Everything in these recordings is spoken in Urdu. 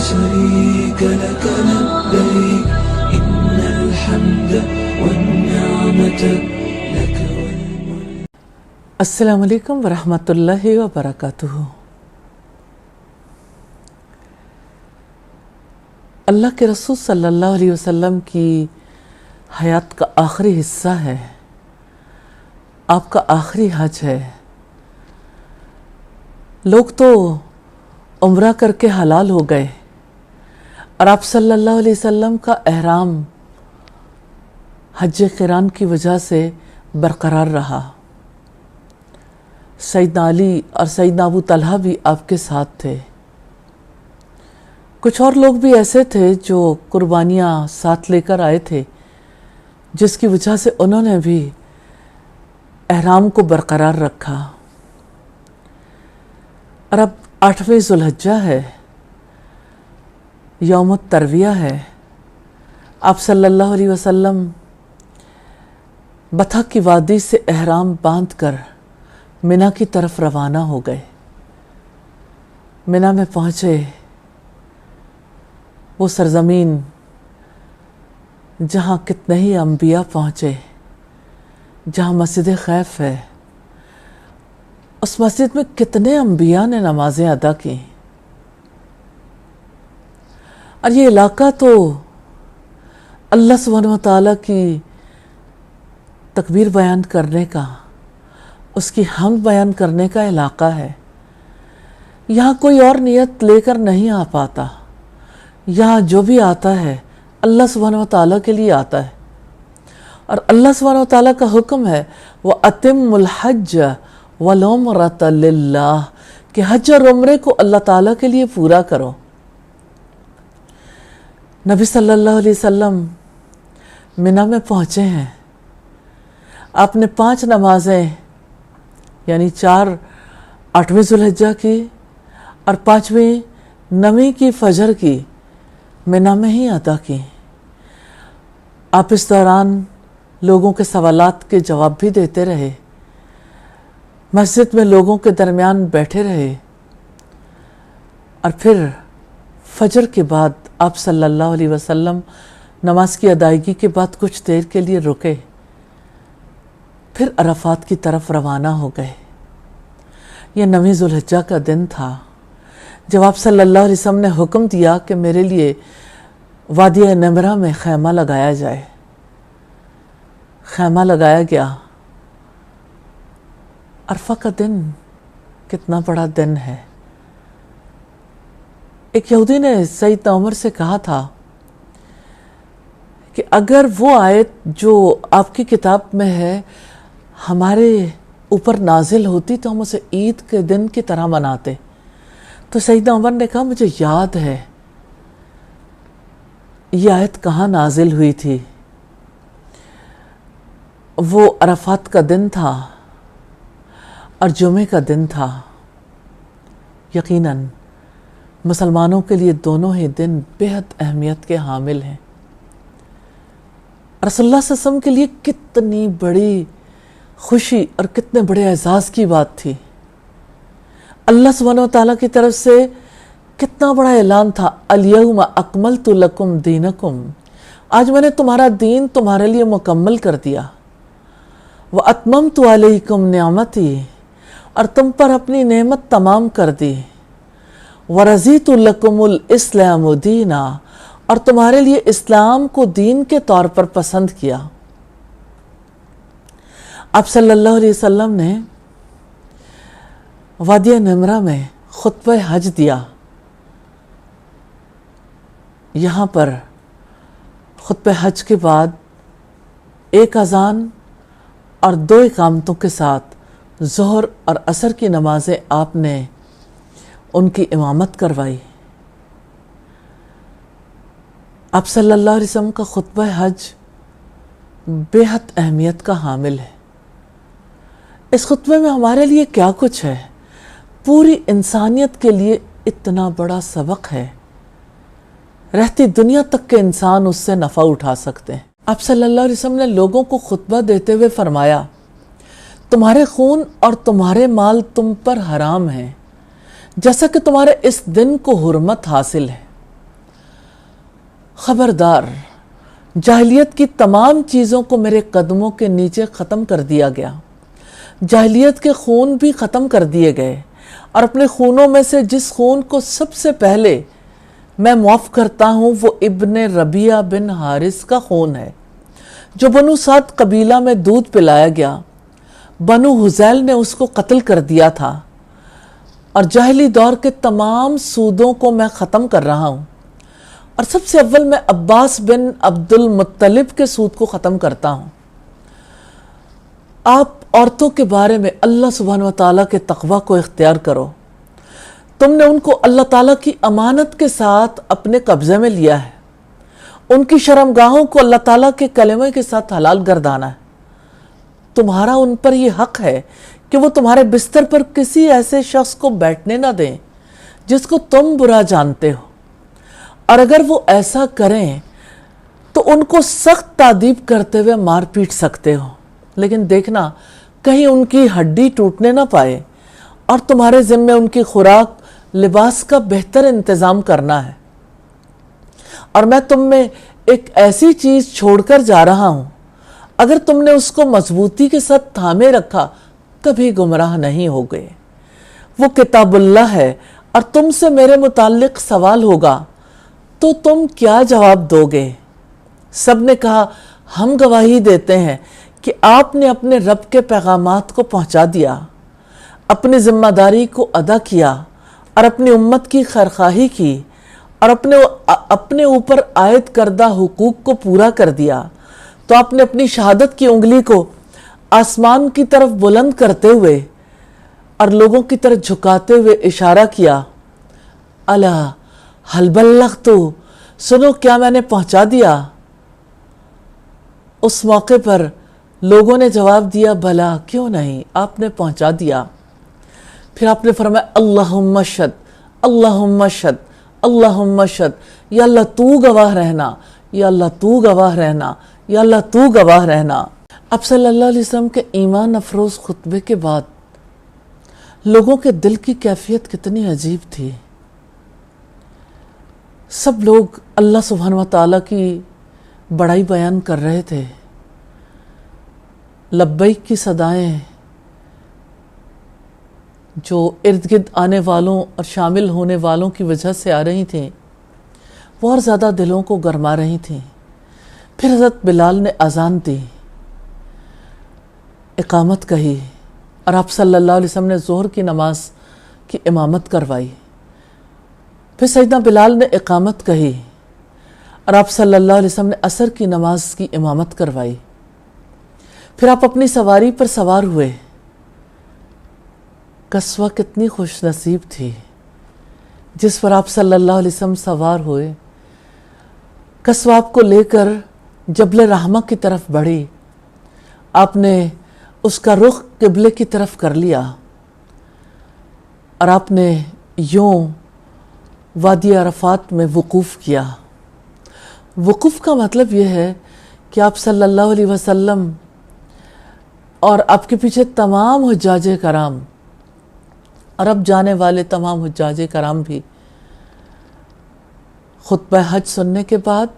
شريك لك لبيك إن الحمد والنعمة لك والملك. السلام علیکم ورحمۃ اللہ وبرکاتہ۔ اللہ کے رسول صلی اللہ علیہ وسلم کی حیات کا آخری حصہ ہے، آپ کا آخری حج ہے۔ لوگ تو عمرہ کر کے حلال ہو گئے اور آپ صلی اللہ علیہ وسلم کا احرام حج قران کی وجہ سے برقرار رہا۔ سیدنا علی اور سیدنا ابو طلحہ بھی آپ کے ساتھ تھے۔ کچھ اور لوگ بھی ایسے تھے جو قربانیاں ساتھ لے کر آئے تھے، جس کی وجہ سے انہوں نے بھی احرام کو برقرار رکھا۔ اور اب 8ویں ذوالحجہ ہے، یوم الترویہ ہے۔ آپ صلی اللہ علیہ وسلم بطحا کی وادی سے احرام باندھ کر منا کی طرف روانہ ہو گئے۔ منا میں پہنچے، وہ سرزمین جہاں کتنے ہی انبیاء پہنچے، جہاں مسجد خیف ہے، اس مسجد میں کتنے انبیاء نے نمازیں ادا کی۔ اور یہ علاقہ تو اللہ سبحانہ و تعالیٰ کی تکبیر بیان کرنے کا، اس کی حمد بیان کرنے کا علاقہ ہے۔ یہاں کوئی اور نیت لے کر نہیں آ پاتا، یہاں جو بھی آتا ہے اللہ سبحانہ و تعالیٰ کے لیے آتا ہے۔ اور اللہ سبحانہ و تعالیٰ کا حکم ہے وَأَتِمُّ الْحَجَّ وَالْعُمْرَةَ لِلَّهِ کہ حج اور عمرے کو اللہ تعالیٰ کے لیے پورا کرو۔ نبی صلی اللہ علیہ وسلم منا میں پہنچے ہیں، آپ نے 5 نمازیں یعنی 4 8ویں ذوالحجہ کی اور 5ویں 9ویں کی فجر کی منا میں ہی ادا کی۔ آپ اس دوران لوگوں کے سوالات کے جواب بھی دیتے رہے، مسجد میں لوگوں کے درمیان بیٹھے رہے، اور پھر فجر کے بعد آپ صلی اللہ علیہ وسلم نماز کی ادائیگی کے بعد کچھ دیر کے لیے رکے، پھر عرفات کی طرف روانہ ہو گئے۔ یہ 9ویں ذوالحجہ کا دن تھا جب آپ صلی اللہ علیہ وسلم نے حکم دیا کہ میرے لیے وادی نمرہ میں خیمہ لگایا جائے۔ خیمہ لگایا گیا۔ عرفہ کا دن کتنا بڑا دن ہے۔ ایک یہودی نے سیدنا عمر سے کہا تھا کہ اگر وہ آیت جو آپ کی کتاب میں ہے ہمارے اوپر نازل ہوتی تو ہم اسے عید کے دن کی طرح مناتے۔ تو سیدنا عمر نے کہا مجھے یاد ہے یہ آیت کہاں نازل ہوئی تھی۔ وہ عرفات کا دن تھا اور جمعے کا دن تھا۔ یقیناً مسلمانوں کے لیے دونوں ہی دن بہت اہمیت کے حامل ہیں۔ رسول اللہ صلی اللہ علیہ وسلم کے لیے کتنی بڑی خوشی اور کتنے بڑے اعزاز کی بات تھی۔ اللہ سبحانہ و تعالیٰ کی طرف سے کتنا بڑا اعلان تھا، الیوم اکملت لکم دینکم، آج میں نے تمہارا دین تمہارے لیے مکمل کر دیا۔ واتممت علیکم نعمتی، اور تم پر اپنی نعمت تمام کر دی۔ ورضیت لکم الاسلام دینا، اور تمہارے لیے اسلام کو دین کے طور پر پسند کیا۔ آپ صلی اللہ علیہ وسلم نے وادی نمرہ میں خطبہ حج دیا۔ یہاں پر خطبہ حج کے بعد 1 اذان اور 2 اقامتوں کے ساتھ ظہر اور عصر کی نمازیں آپ نے ان کی امامت کروائی۔ آپ صلی اللہ علیہ وسلم کا خطبہ حج بہت اہمیت کا حامل ہے۔ اس خطبے میں ہمارے لیے کیا کچھ ہے؟ پوری انسانیت کے لیے اتنا بڑا سبق ہے، رہتی دنیا تک کے انسان اس سے نفع اٹھا سکتے ہیں۔ آپ صلی اللہ علیہ وسلم نے لوگوں کو خطبہ دیتے ہوئے فرمایا تمہارے خون اور تمہارے مال تم پر حرام ہیں، جیسا کہ تمہارے اس دن کو حرمت حاصل ہے۔ خبردار، جاہلیت کی تمام چیزوں کو میرے قدموں کے نیچے ختم کر دیا گیا، جاہلیت کے خون بھی ختم کر دیے گئے، اور اپنے خونوں میں سے جس خون کو سب سے پہلے میں معاف کرتا ہوں وہ ابن ربیعہ بن حارث کا خون ہے، جو بنو سعد قبیلہ میں دودھ پلایا گیا۔ بنو حذیل نے اس کو قتل کر دیا تھا، اور جاہلی دور کے تمام سودوں کو میں ختم کر رہا ہوں، اور سب سے اول میں عباس بن عبد المطلب کے سود کو ختم کرتا ہوں۔ آپ عورتوں کے بارے میں اللہ سبحانہ وتعالیٰ کے تقوی کو اختیار کرو۔ تم نے ان کو اللہ تعالیٰ کی امانت کے ساتھ اپنے قبضے میں لیا ہے، ان کی شرمگاہوں کو اللہ تعالیٰ کے کلمے کے ساتھ حلال گردانا ہے۔ تمہارا ان پر یہ حق ہے کہ وہ تمہارے بستر پر کسی ایسے شخص کو بیٹھنے نہ دیں جس کو تم برا جانتے ہو، اور اگر وہ ایسا کریں تو ان کو سخت تعذیب کرتے ہوئے مار پیٹ سکتے ہو، لیکن دیکھنا کہیں ان کی ہڈی ٹوٹنے نہ پائے، اور تمہارے ذمے ان کی خوراک لباس کا بہتر انتظام کرنا ہے۔ اور میں تم میں ایک ایسی چیز چھوڑ کر جا رہا ہوں، اگر تم نے اس کو مضبوطی کے ساتھ تھامے رکھا کبھی گمراہ نہیں ہوگے۔ وہ کتاب اللہ ہے، اور تم سے میرے متعلق سوال ہوگا تو تم کیا جواب دو گے؟ سب نے کہا ہم گواہی دیتے ہیں کہ آپ نے اپنے رب کے پیغامات کو پہنچا دیا، اپنی ذمہ داری کو ادا کیا، اور اپنی امت کی خیرخواہی کی، اور اپنے اوپر عائد کردہ حقوق کو پورا کر دیا۔ تو آپ نے اپنی شہادت کی انگلی کو آسمان کی طرف بلند کرتے ہوئے اور لوگوں کی طرف جھکاتے ہوئے اشارہ کیا، الا ہل بلغت، سنو کیا میں نے پہنچا دیا؟ اس موقع پر لوگوں نے جواب دیا بھلا کیوں نہیں، آپ نے پہنچا دیا۔ پھر آپ نے فرمایا اللہم اشہد، اللہم اشہد، اللہم اشہد، یا اللہ تو گواہ رہنا، یا اللہ تو گواہ رہنا، یا اللہ تو گواہ رہنا۔ اب صلی اللہ علیہ وسلم کے ایمان افروز خطبے کے بعد لوگوں کے دل کی کیفیت کتنی عجیب تھی۔ سب لوگ اللہ سبحانہ وتعالیٰ کی بڑائی بیان کر رہے تھے، لبیک کی صدائیں جو ارد گرد آنے والوں اور شامل ہونے والوں کی وجہ سے آ رہی تھیں وہ اور زیادہ دلوں کو گرما رہی تھیں۔ پھر حضرت بلال نے اذان دی، اقامت کہی، اور آپ صلی اللہ علیہ وسلم نے ظہر کی نماز کی امامت کروائی۔ پھر سیدنا بلال نے اقامت کہی، اور آپ صلی اللہ علیہ وسلم نے عصر کی نماز کی امامت کروائی۔ پھر آپ اپنی سواری پر سوار ہوئے۔ قصوہ کتنی خوش نصیب تھی جس پر آپ صلی اللہ علیہ وسلم سوار ہوئے۔ قصوہ آپ کو لے کر جبل رحمہ کی طرف بڑھی، آپ نے اس کا رخ قبلے کی طرف کر لیا، اور آپ نے یوں وادی عرفات میں وقوف کیا۔ وقوف کا مطلب یہ ہے کہ آپ صلی اللہ علیہ وسلم اور آپ کے پیچھے تمام حجاج کرام اور اب جانے والے تمام حجاج کرام بھی خطبہ حج سننے کے بعد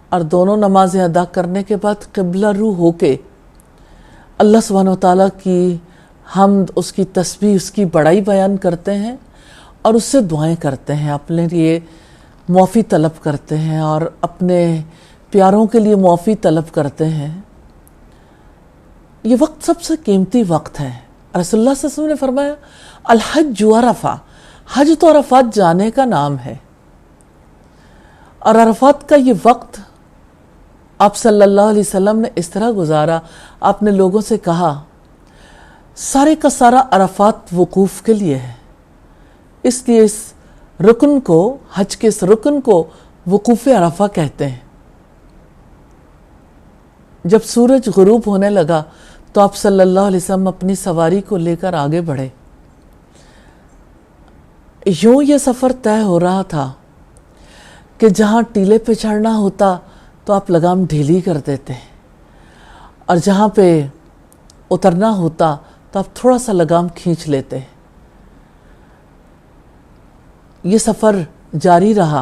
اور دونوں نمازیں ادا کرنے کے بعد قبلہ رو ہو کے اللہ سبحانہ وتعالیٰ کی حمد، اس کی تسبیح، اس کی بڑائی بیان کرتے ہیں اور اس سے دعائیں کرتے ہیں، اپنے لیے معافی طلب کرتے ہیں اور اپنے پیاروں کے لیے معافی طلب کرتے ہیں۔ یہ وقت سب سے قیمتی وقت ہے۔ رسول اللہ صلی اللہ علیہ وسلم نے فرمایا الحج عرفہ، حج تو عرفات جانے کا نام ہے، اور عرفات کا یہ وقت آپ صلی اللہ علیہ وسلم نے اس طرح گزارا، آپ نے لوگوں سے کہا سارے کا سارا عرفات وقوف کے لیے ہے، اس لیے اس رکن کو، حج کے اس رکن کو وقوف عرفہ کہتے ہیں۔ جب سورج غروب ہونے لگا تو آپ صلی اللہ علیہ وسلم اپنی سواری کو لے کر آگے بڑھے۔ یوں یہ سفر طے ہو رہا تھا کہ جہاں ٹیلے پہ چڑھنا ہوتا تو آپ لگام ڈھیلی کر دیتے، اور جہاں پہ اترنا ہوتا تو آپ تھوڑا سا لگام کھینچ لیتے۔ یہ سفر جاری رہا،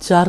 4